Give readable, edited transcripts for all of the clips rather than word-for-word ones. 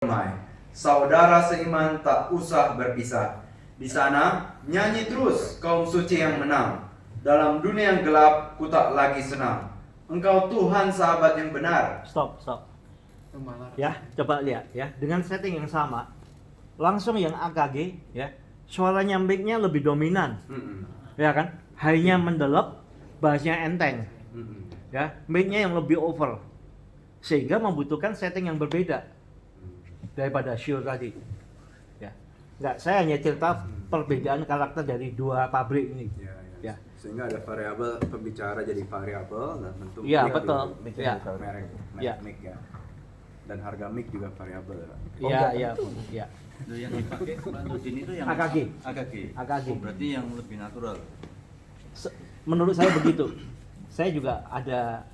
damai. Saudara seiman tak usah berpisah. Di sana nyanyi terus kaum suci yang menang. Dalam dunia yang gelap ku tak lagi senang. Engkau Tuhan sahabat yang benar. Stop. Ya, coba lihat ya. Dengan setting yang sama, langsung yang AKG ya, suaranya mic-nya lebih dominan. Ya kan? High-nya mendelep, bass-nya enteng. Ya, mic-nya yang lebih over. Sehingga membutuhkan setting yang berbeda daripada Shure tadi. Ya. Enggak, saya hanya cerita perbedaan karakter dari dua pabrik ini. Ya. Sehingga ada variabel pembicara jadi variabel dan bentuk Iya, betul. Ya. Ya. Merek Ya. mic ya. Dan harga mic juga variabel. Iya. Itu yang dipakai Pak Nurdin itu yang AKG. AKG. Oh, berarti yang lebih natural. Menurut saya begitu. Saya juga ada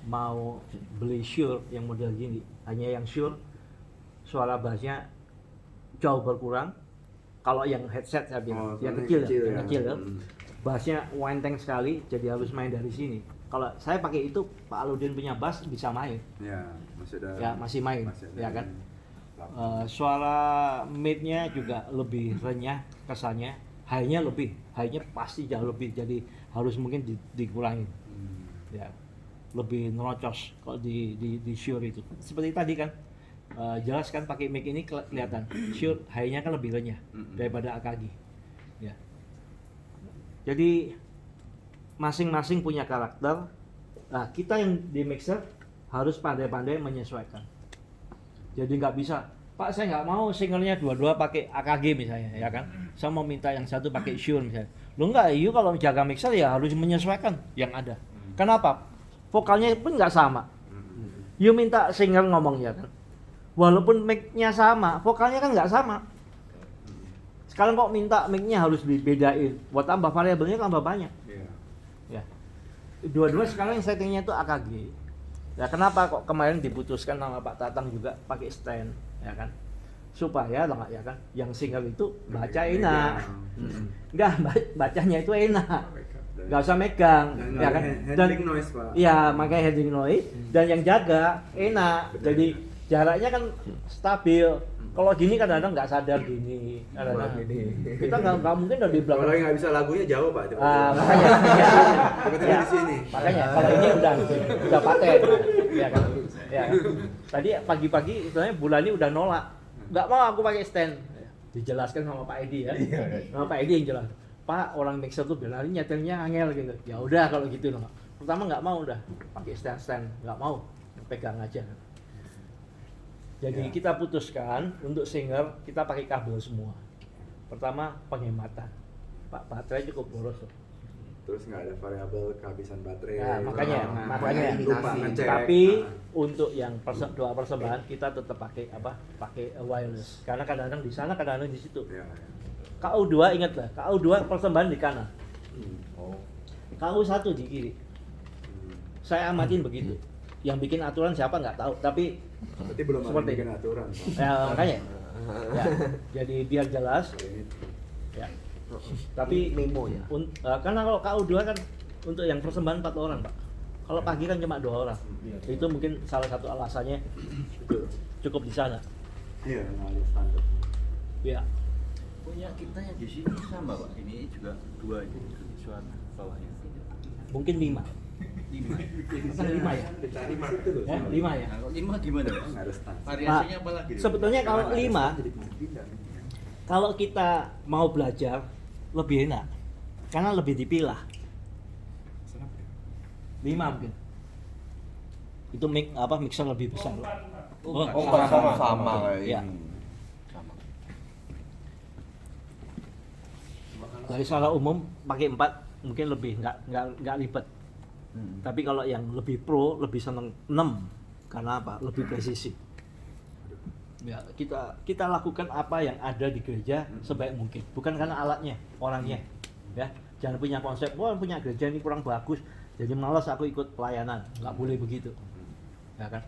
mau beli Shure yang model gini. Hanya yang Shure suara bassnya jauh berkurang. Kalau yang headset saya bilang, yang kecil ya. Bassnya wenteng sekali, jadi harus main dari sini. Kalau saya pakai itu, Pak Aludin punya bass bisa main. Ya, masih main, ya kan. Suara mid-nya juga lebih renyah kesannya, high-nya pasti jauh lebih, jadi harus mungkin dikurangin. Ya, lebih nerocos kalau di Shure itu. Seperti tadi kan, jelas kan pakai mic ini kelihatan. Shure high-nya kan lebih renyah daripada AKG. Ya. Jadi masing-masing punya karakter. Nah, kita yang di mixer harus pandai-pandai menyesuaikan. Jadi nggak bisa, Pak saya nggak mau singlenya dua-dua pakai AKG misalnya, ya kan? Saya mau minta yang satu pakai Shure misalnya. Lo nggak, kalau jaga mixer ya harus menyesuaikan yang ada. Kenapa? Vokalnya pun nggak sama. You minta singer ngomongnya kan, walaupun mic-nya sama, vokalnya kan nggak sama. Sekarang kok minta mic-nya harus dibedain, buat tambah variabelnya tambah banyak. Ya. Dua-dua sekarang yang settingnya itu AKG. Ya kenapa kok kemarin diputuskan sama Pak Tatang juga pakai stand, ya kan? Supaya ya kan, yang single itu baca enak. Enggak, bacanya itu enak. Nggak usah megang, ya kan? Handling noise, Pak. Iya, makanya handling noise. Dan yang jaga enak. Jadi jaraknya kan stabil. Kalau gini kadang-kadang nggak sadar gini, kadang-kadang gini. Kita nggak mungkin udah di belakang. Kalau nggak bisa lagunya jauh, Pak. Makanya. Tiba-tiba di sini. Makanya kalau ini udah paten, ya kan? Ya. Tadi pagi-pagi istilahnya Bulani udah nolak. Nggak mau aku pakai stand. Dijelaskan sama Pak Edi ya. Sama Pak Edi yang jelas. Pak, orang mixer tuh bilang nyetelnya angel gitu. Ya udah kalau gitu loh. Pertama nggak mau udah pakai stand, nggak mau, pegang aja. Jadi kita putuskan untuk singer kita pakai kabel semua. Pertama penghematan. Pak, baterai cukup boros loh. Terus nggak ada variabel kehabisan baterai. Nah, makanya lupa ngecek. Tapi untuk yang doa persembahan kita tetap pakai wireless. Karena kadang-kadang di sana, kadang-kadang di situ. KU2 ingatlah, KU2 persembahan di kanan. KU1 di kiri. Saya amatin begitu. Yang bikin aturan siapa nggak tahu, tapi berarti belum ada bikin aturan. Ya makanya. Ya, jadi biar jelas. Ya. Tapi memo ya. Karena kalau KU2 kan untuk yang persembahan 4 orang, Pak. Kalau pagi kan cuma 2 orang. Itu mungkin salah satu alasannya cukup di sana. Iya, analis standar. Ya. Punya kita yang di sini sama Pak. Ini juga 2 ini suara bawahnya. Mungkin 5. 5. Bukan 5 ya? 5 ya? Kalau 5 gimana Pak? Harus standar. Variasinya apa lagi? Sebetulnya kalau 5, kalau kita mau belajar lebih enak, karena lebih dipilah. 5 mungkin. Itu mixer lebih besar. Sama kayak Ya. ini. Dari secara umum pakai 4 mungkin lebih nggak ribet. Tapi kalau yang lebih pro lebih seneng 6 karena apa? Lebih presisi. Ya, kita lakukan apa yang ada di gereja sebaik mungkin. Bukan karena alatnya, orangnya. Ya, jangan punya konsep, punya gereja ini kurang bagus, jadi malas aku ikut pelayanan. Nggak boleh begitu. Ya kan?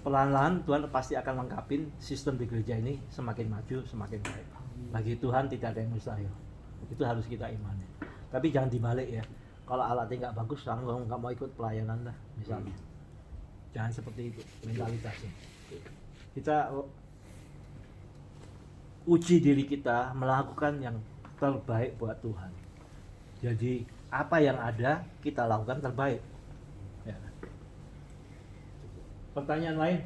Pelan-pelan Tuhan pasti akan lengkapin sistem di gereja ini semakin maju, semakin baik. Bagi Tuhan tidak ada yang mustahil. Itu harus kita imani. Tapi jangan dibalik ya. Kalau alatnya nggak bagus, nggak mau ikut pelayanan lah misalnya. Jangan seperti itu mentalitasnya. kita uji diri kita melakukan yang terbaik buat Tuhan. Jadi apa yang ada kita lakukan terbaik. Ya. Pertanyaan lain?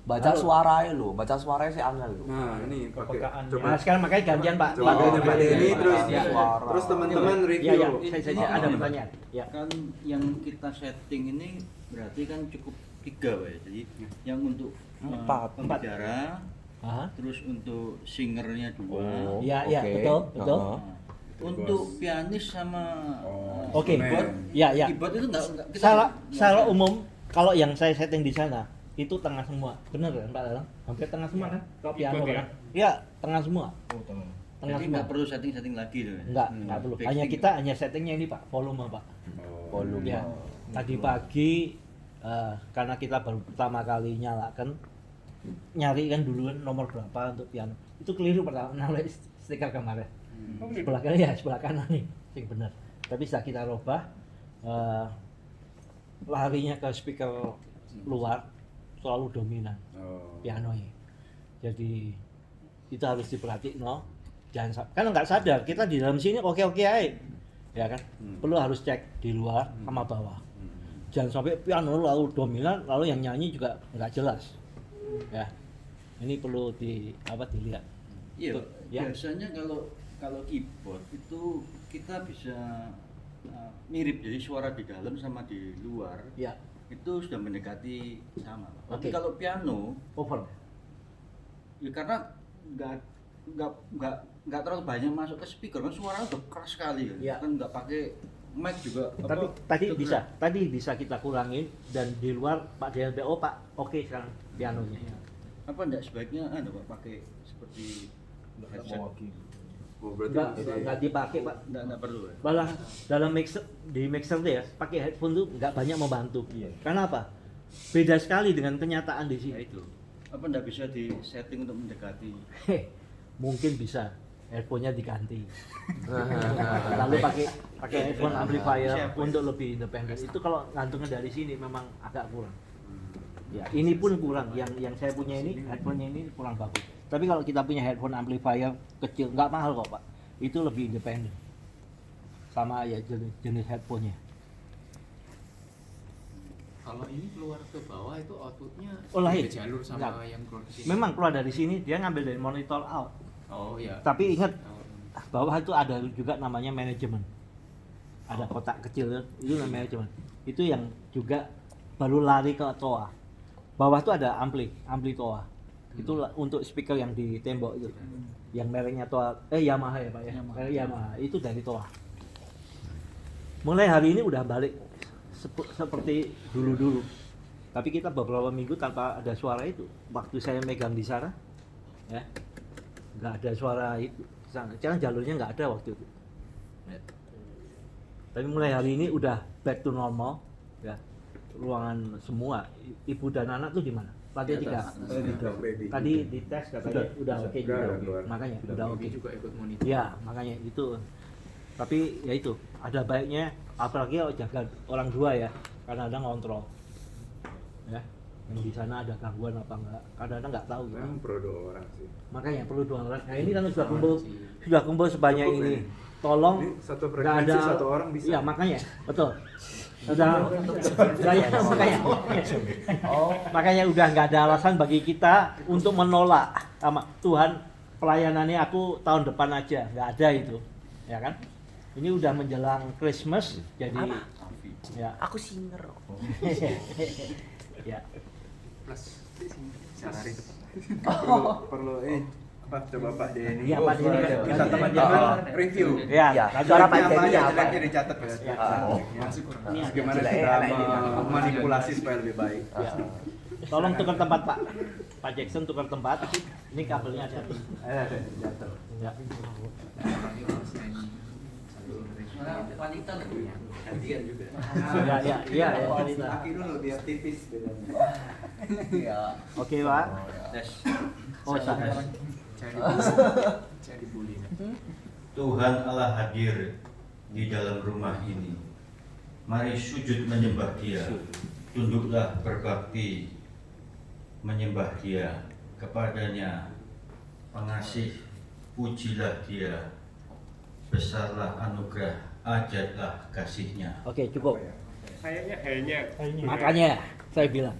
Baca Halo. suaranya lo, baca suaranya sih angel lo. Nah, ini pakai Kepekaan. coba Nah, sekarang makanya gantian Pak. coba Pak. Pak Denny terus Ya. terus teman-teman Ya, review. ya, saya ada Ini, pertanyaan. Ya. Kan yang kita setting ini berarti kan cukup 3 Pak ya. Jadi yang untuk Empat. pembicara, Aha. terus untuk singernya 2. Oh. Ya, ya, Oke. betul, betul. Heeh. Untuk pianis sama Oke. keyboard, Ya, ya. keyboard itu enggak kita Secara umum kalau yang saya setting di sana itu tengah semua, bener kan Pak Dalang? Hampir tengah semua kan? Kalau piano kan? Iya, tengah semua. Tengah Jadi semua. nggak perlu setting-setting lagi tuh. Ya? Enggak perlu. Fixing. Hanya kita hanya settingnya ini Pak, volume Pak. Volume. Ya. Tadi pagi karena kita baru pertama kali nyalakan, nyari kan dulu kan nomor berapa untuk piano. Itu keliru pertama naruh stiker kemarin. Sebelah kanan ya, sebelah kanan nih, yang benar. Tapi setelah kita rubah, larinya ke speaker luar selalu dominan pianonya. Jadi itu harus diperhatiin, no? Jangan kan nggak sadar kita di dalam sini oke aja, ya kan? Perlu harus cek di luar sama bawah. Jangan sampai piano lalu dominan, lalu yang nyanyi juga nggak jelas, ya. Ini perlu dilihat. Iya, Ya. biasanya kalau keyboard itu kita bisa mirip, jadi suara di dalam sama di luar Ya, itu sudah mendekati sama. Tapi Oke. kalau piano over. ya karena nggak terlalu banyak masuk ke speaker kan suaranya udah keras sekali kan. Ya. Kan nggak pakai mic juga. Tapi tadi bisa kita kurangin dan di luar Pak DLBO Pak oke sekarang pianonya. Apa enggak sebaiknya Pak pakai seperti headset? Oh, berarti Nggak dipakai Pak. Enggak perlu ya. Malah dalam mixer tuh ya pakai headphone tuh nggak banyak membantu. Karena apa? Beda sekali dengan kenyataan di Ya sini. itu. Apa enggak bisa di setting untuk mendekati? Mungkin bisa headphone-nya diganti. Lalu pakai headphone amplifier Siap, untuk lebih independen. Itu kalau ngantungnya dari sini memang agak kurang. Ya, ini pun kurang. Yang saya punya ini headphone-nya ini kurang bagus. Tapi kalau kita punya headphone amplifier kecil nggak mahal kok Pak. Itu lebih independen. Sama ya jenis headphone-nya. Kalau ini keluar ke bawah itu outputnya Oh, lain. beda jalur sama Enggak. yang keluar ke sini. Memang keluar dari sini dia ngambil dari monitor out. Oh iya. Tapi ingat bawah itu ada juga namanya manajemen. Ada kotak kecil itu namanya manajemen. Itu yang juga baru lari ke toa. Bawah itu ada ampli toa. Itu untuk speaker yang di tembok itu. Yang mereknya toa Yamaha ya Pak ya. Merek Yamaha itu dari toa. Mulai hari ini udah balik seperti dulu-dulu. Tapi kita beberapa minggu tanpa ada suara itu. Waktu saya megang di sana ya. Nggak ada suara itu sana. Jangan jalurnya nggak ada waktu itu. Ya. Tapi mulai hari ini udah back to normal ya. Ruangan semua ibu dan anak tuh di mana? Lantai 3. Tadi di tes katanya udah oke juga. Makanya udah oke. juga ikut monitor. Ya, makanya itu. Tapi ya itu, ada baiknya apalagi kalau jaga orang dua ya. Kadang-kadang ngontrol. Ya. Yang di sana ada gangguan apa enggak? Kadang-kadang nggak tahu gitu. Memang perlu 2 orang sih. Makanya perlu 2 orang. Nah, ini kan sudah kumpul sebanyak Cukup ini. ini. Tolong Ini satu nggak frekuensi 1 orang bisa. Iya, makanya. Betul. Makanya udah nggak ada alasan bagi kita untuk menolak sama Tuhan, pelayanannya aku tahun depan aja, nggak ada itu, ya kan? Ini udah menjelang Christmas, jadi ya. Aku singer. Ya. Plus salary. Perlu apa coba Pak Denny. Iya, Pak Denny. Kita teman-teman review. Ya, Ya, lanjut. suara Pak Jeleknya Denny apa, apa? jeleknya dicatat ya. Ya. Masih kurang. Ini Gimana Jelek, kita jelek ini. memanipulasi supaya lebih baik. Ya. Tolong tukar tempat Pak. Pak Jackson tukar tempat. Ini kabelnya hati-hati. Jatuh. Ya. Wanita lagi ya. Gantian juga. Ya, wanita. Kaki dulu biar tipis bedanya. Iya. Oke, Pak. Tes. Oh, salah. Cari bully. Tuhan Allah hadir di dalam rumah ini. Mari sujud menyembah Dia. Tunduklah berbakti menyembah Dia. kepadanya pengasih, pujilah dia, besarlah anugerah, ajatlah kasihnya. Oke, cukup. Kayaknya hanya Makanya saya bilang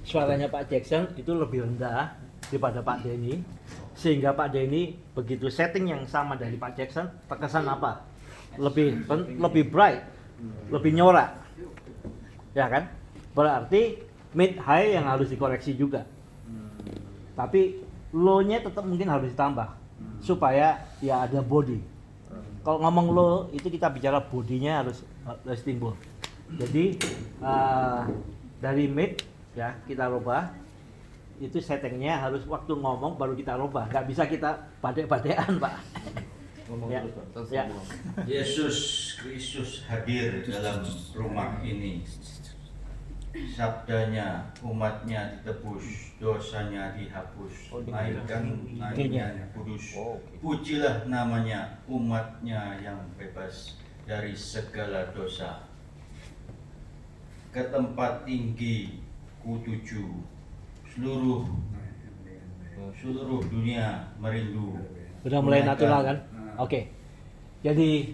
suaranya Pak Jackson itu lebih rendah daripada Pak Denny, sehingga Pak Denny begitu setting yang sama dari Pak Jackson terkesan apa? Lebih bright, lebih nyorak, ya kan? Berarti mid high yang harus dikoreksi juga. Tapi low-nya tetap mungkin harus ditambah supaya ya ada body. Kalau ngomong low itu kita bicara bodinya harus timbul. Jadi dari mid ya kita rubah, itu settingnya harus waktu ngomong baru kita rubah, nggak bisa kita badek-badekan Pak. Ya. Ya. Yesus Kristus hadir dalam rumah ini. Sabdanya, umatnya ditebus, dosanya dihapus. Naikkan namanya kudus. Pujilah namanya, umatnya yang bebas dari segala dosa. Ke tempat tinggi kutuju, seluruh dunia merindu. Udah mulai Menaikkan. natural kan? Oke. Jadi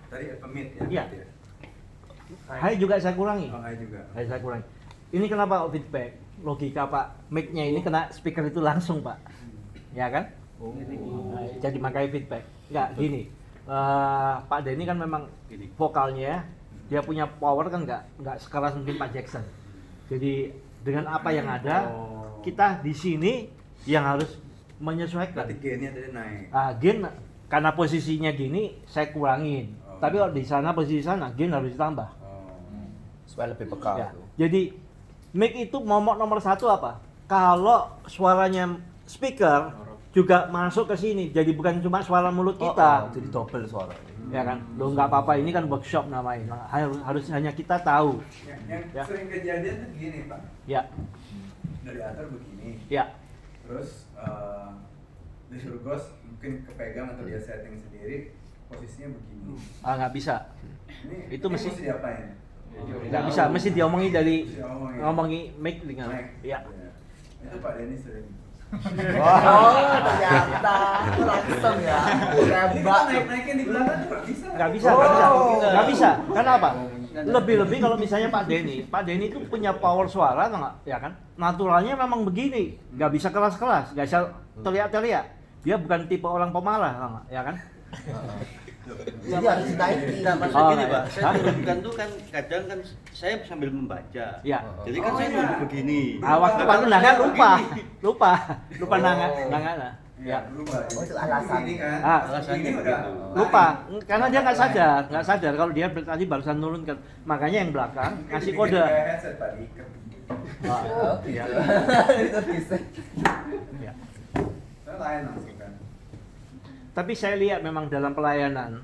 Tadi mid ya. Iya. mid ya? high juga saya kurangi. Oh, high juga. High saya kurangi. Ini kenapa feedback? Logika Pak, mic-nya ini kena speaker itu langsung Pak. Ya kan? Nah, jadi makanya feedback. Enggak gini. Pak Denny kan memang vokalnya dia punya power kan nggak sekeras mungkin Pak Jackson. Jadi dengan apa yang ada, kita di sini yang harus menyesuaikan. Berarti gainnya tadi naik. Gain karena posisinya gini saya kurangin. Tapi kalau di sana posisi sana gain harus ditambah. Supaya lebih peka Ya. tuh. Jadi mic itu momok nomor satu apa? Kalau suaranya speaker juga masuk ke sini, jadi bukan cuma suara mulut kita. Jadi double suara. Ya kan? Lo nggak apa-apa, ini kan workshop namanya. Nah, harus hanya kita tahu. Yang Ya. sering kejadian tuh gini Pak. Ya, Dari atas begini. ya. Terus disuruh ghost mungkin kepegang atau dia setting sendiri posisinya begini. Nggak bisa. Ini Itu ini mesti- diapain? Nggak bisa, mesti diomongi dari Mesti ngomongin. ngomongi mic dengan Naik. ya. Itu Pak Denny sering. Oh, ternyata langsung ya. Ini kan naik-naikin di belakang nggak bisa. Nggak bisa, nggak bisa. Karena apa? Lebih-lebih kalau misalnya Pak Denny itu punya power suara, nggak, ya kan? Naturalnya memang begini, nggak bisa keras-keras, nggak bisa teriak-teriak. Dia bukan tipe orang pemarah, nggak, ya kan? Jadi harus dinaikin. Nah, maksud Oh, gini iya. Pak, saya menunjukkan tuh kan kadang kan saya sambil membaca. Ya. Jadi kan Oh, saya iya. duduk begini. Waktu Pak nangan lupa nangan. Ya. Berubah. Oh, itu alasan. Ini kan. Alasannya Ini udah. begitu. Lupa, karena dia nggak sadar kalau dia tadi barusan nurunkan. Makanya yang belakang Mungkin ngasih dibikin kode. kayak headset Pak diikat. Oh, Ya. gitu. Itu bisa. Ya. Saya lain langsung kan. Tapi saya lihat memang dalam pelayanan,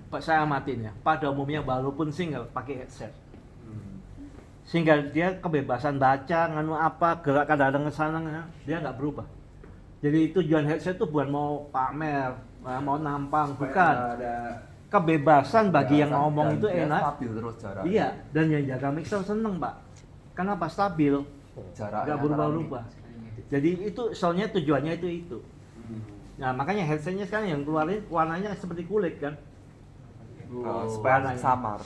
Pak, saya amatin ya, pada umumnya walaupun single pakai headset, sehingga dia kebebasan baca, nganu apa, gerak kadang-kadang ke sana, dia nggak berubah. Jadi tujuan headset itu bukan mau pamer, mau nampang, Supaya bukan. ada Kebebasan bagi yang ngomong Dan itu dia enak. Stabil terus jarak. Iya, dan yang jaga mixer seneng Pak. Kenapa stabil? Jaraknya Nggak berubah-ubah. Jadi itu soalnya tujuannya itu. Nah makanya headsetnya sekarang yang keluarin warnanya seperti kulit kan. Supaya warnanya. samar.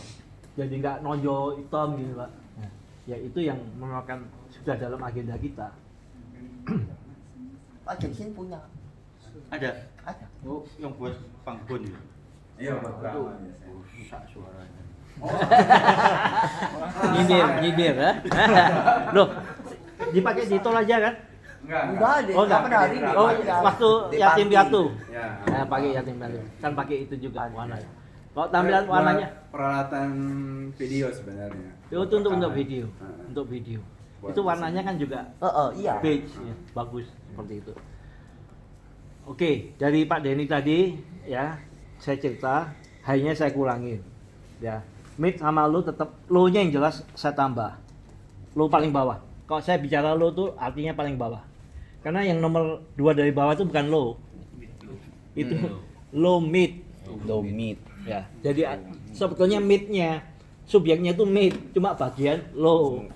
Jadi nggak nonjol hitam gitu Pak. Nah, ya itu yang merupakan sudah dalam agenda kita. Pak Jackson punya. Ada. Ada. Oh, yang buat panggung ya. iya buat drama biasanya. Rusak suaranya. Nyindir ya. Loh, dipakai di tol aja kan? Enggak ada. Oh, enggak. Kapan hari ini? Oh, Iya. waktu Di yatim panti. piatu. Ya. Nah, pakai yatim piatu. Kan pakai itu juga warnanya. Kalau tampilan warnanya peralatan video sebenarnya. itu untuk Rekaman. video, Heeh. untuk video. Buat Itu warnanya kan juga Iya. beige, ya, bagus seperti itu. Oke, dari Pak Denny tadi ya, saya cerita, high-nya saya kurangin. Ya, mid sama low tetap, low-nya yang jelas saya tambah. Low paling bawah. Kalau saya bicara low tuh artinya paling bawah. Karena yang nomor 2 dari bawah itu bukan low. Itu low mid. Low mid. Ya, jadi sebetulnya mid-nya subjeknya itu mid, cuma bagian low.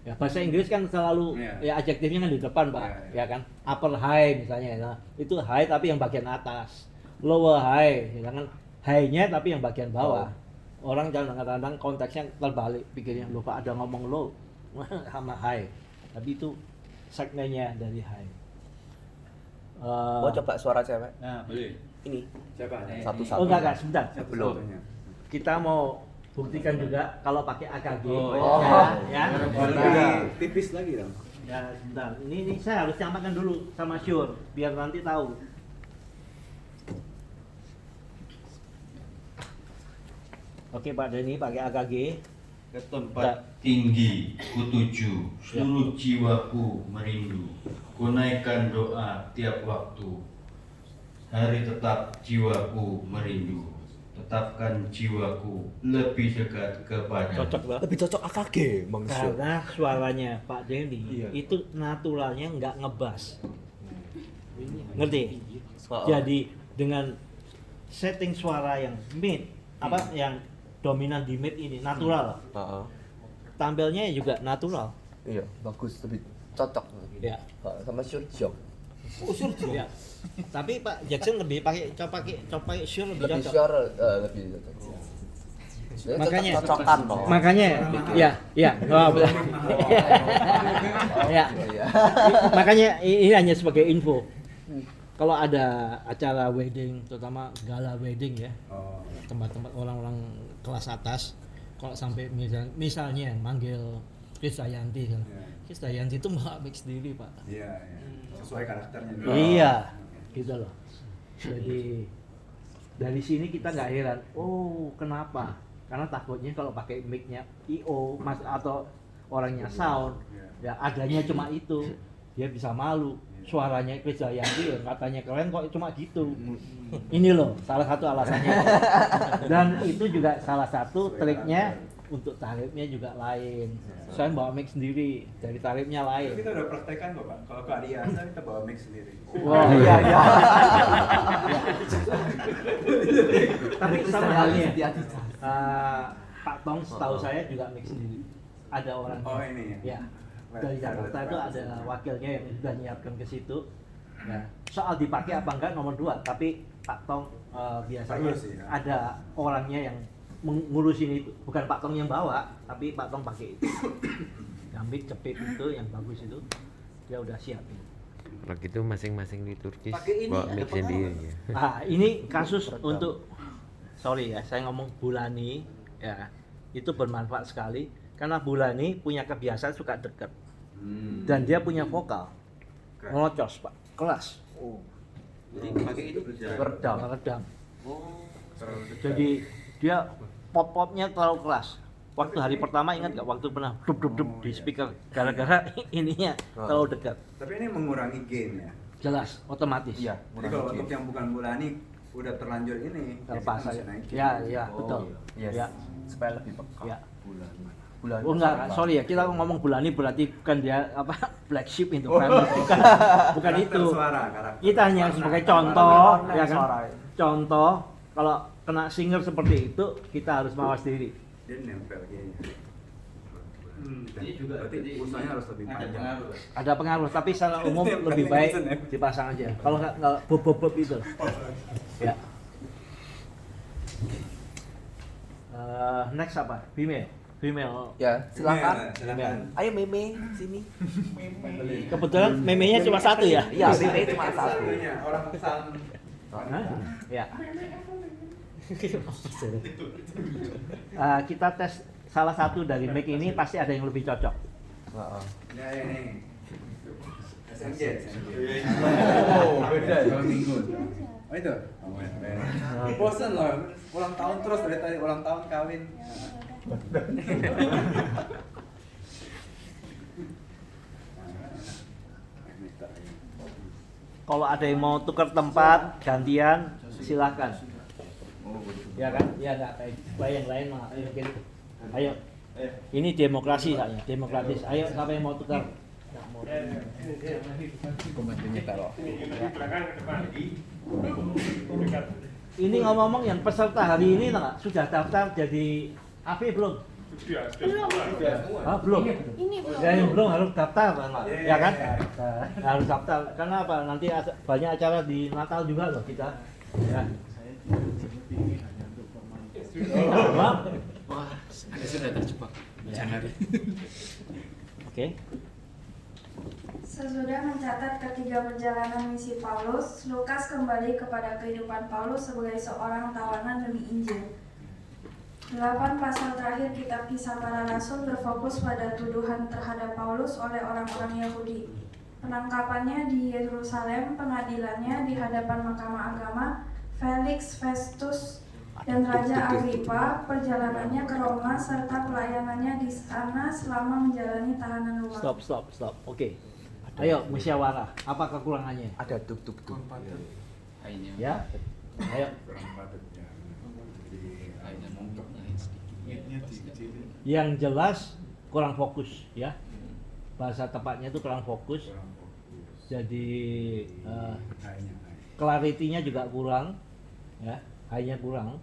Ya, Ya, bahasa Inggris kan selalu ya adjektifnya kan di depan, Pak. Ya kan? Upper high misalnya. Nah, itu high tapi yang bagian atas. Lower high, ya kan? High-nya tapi yang bagian bawah. Orang kadang-kadang konteksnya terbalik, pikirnya loh Pak ada ngomong low sama high. Tapi itu segmennya dari high. Mau coba suara cewek? Nah, boleh. Ini Siapa? satu-satu. Oh enggak, sebentar. Belum. Kita mau buktikan juga kalau pakai AKG. Oh, ya. Tipis lagi dong. Ya, sebentar. Ini saya harus campakkan dulu sama Syur biar nanti tahu. Oke Pak Denny pakai AKG. Ke tempat tinggi kutuju, seluruh jiwaku merindu. Kunaikan doa tiap waktu. Hari tetap jiwaku merindu. Tetapkan jiwaku lebih dekat kepada. Cocok loh. Lebih cocok AKG, Bang Syur. Karena suaranya Pak Denny itu naturalnya nggak ngebas. Ngerti? Jadi dengan setting suara yang mid, yang dominan di mid ini natural. Tampilnya juga natural. Iya, bagus, lebih cocok. Ya. Sama Syur Jok. Ya. Tapi Pak Jackson lebih coba pakai Syur lebih Lebih cocok. Syur lebih cocok. Makanya cocokan toh. Makanya ya. Oh, ya. Iya. Makanya ini hanya sebagai info. Kalau ada acara wedding, terutama gala wedding ya, tempat-tempat orang-orang kelas atas, kalau sampai misalnya manggil Krisdayanti kan, Krisdayanti itu mau mix sendiri Pak. Iya. Sesuai karakternya. Iya, gitu loh. Jadi dari sini kita nggak heran. Oh, kenapa? Karena takutnya kalau pakai mic-nya IO atau orangnya sound, ya adanya cuma itu, dia bisa malu. Suaranya Krisdayanti katanya keren kok cuma gitu. Ini loh salah satu alasannya. Dan itu juga salah satu triknya untuk tarifnya juga lain. Saya bawa mic sendiri, dari tarifnya lain. Kita udah praktekkan kok Pak. Kalau ke Adiasa kita bawa mic sendiri. Wah, iya. Tapi sama halnya. Pak Tong setahu saya juga mix sendiri. Ada orang. Oh ini Ya. Dari Jakarta itu ada wakilnya yang sudah nyiapkan ke situ. Nah, soal dipakai apa enggak nomor 2, tapi Pak Tong biasanya Bagus, ya. ada orangnya yang ngurusin itu. Bukan Pak Tong yang bawa, tapi Pak Tong pakai itu. Gambit cepit itu yang bagus itu dia udah siapin. Kalau gitu masing-masing liturgis Pakai ini, bawa ada mic pengaruh. sendiri ya. Nah, ini kasus untuk sorry ya, saya ngomong Bulani ya. Itu bermanfaat sekali karena Bulani punya kebiasaan suka dekat. Dan dia punya vokal. Ngelocos, Pak. Kelas. Jadi pakai itu Redam. Jadi dia pop-popnya terlalu keras. Waktu hari pertama ingat nggak waktu pernah dub di speaker gara-gara ininya terlalu dekat. Tapi ini mengurangi gain ya. Jelas, otomatis. Iya, Jadi kalau untuk yang bukan Bulani udah terlanjur ini. Terlepas kita saja. bisa naikin. Ya, betul. Yes. Ya. Supaya lebih peka. Ya. Bulan. Oh enggak, sorry ya, kita ngomong Bulani berarti bukan dia black sheep itu kan. Bukan Karakter itu. Suara, karakter. Kita hanya Warna, sebagai warna. contoh, warna ya kan? suara. Contoh, kalau kena singer seperti itu, kita harus mawas diri. Dia nempel kayaknya. Ini juga Berarti jadi usahanya harus lebih ada panjang. pengaruh. Ada pengaruh, tapi secara umum Yang lebih paling baik reason ya. dipasang aja. Kalau nggak bob itu. Ya. Next apa? Female. Ya, silakan. Silakan. Ayo Meme sini. Kebetulan memenya cuma satu ya. Iya, Meme cuma satu. Satunya, orang pesan. Hah? Ya. Kita tes salah satu dari mic ini pasti ada yang lebih cocok. Ya ini. SMJ. Oh, beda ya. Kalau minggu. Oh itu. Bosan loh. Ulang tahun terus dari tadi ulang tahun kawin. Kalau ada yang mau tukar tempat gantian silakan. Ya kan? Ya nggak kayak supaya yang lain mah mungkin. Ayo. Ini demokrasi saya, demokratis. Ayo siapa yang mau tukar? Ini ngomong-ngomong yang peserta hari ini nggak sudah daftar jadi AV belum? Ah, belum. Ini belum. Ya, yang belum harus daftar, ya kan? Harus daftar. Karena apa? Nanti banyak acara di Natal juga loh kita. Ya. Maaf. Wah, Anda sudah terjebak. Januari. Oke. Sesudah mencatat ketiga perjalanan misi Paulus, Lukas kembali kepada kehidupan Paulus sebagai seorang tawanan demi Injil. 8 pasal terakhir kitab Kisah Para Rasul berfokus pada tuduhan terhadap Paulus oleh orang-orang Yahudi. Penangkapannya di Yerusalem, pengadilannya di hadapan Mahkamah Agama, Felix, Festus, dan Raja Agripa, perjalanannya ke Roma, serta pelayanannya di sana selama menjalani tahanan rumah. Stop. Oke. Ayo musyawarah. Apa kekurangannya? Ada tuk. Hanya Ya. Ayo. hanya mungkin sedikit. Yang jelas kurang fokus ya. Bahasa tepatnya itu kurang fokus. Jadi clarity-nya juga kurang ya. Hanya kurang.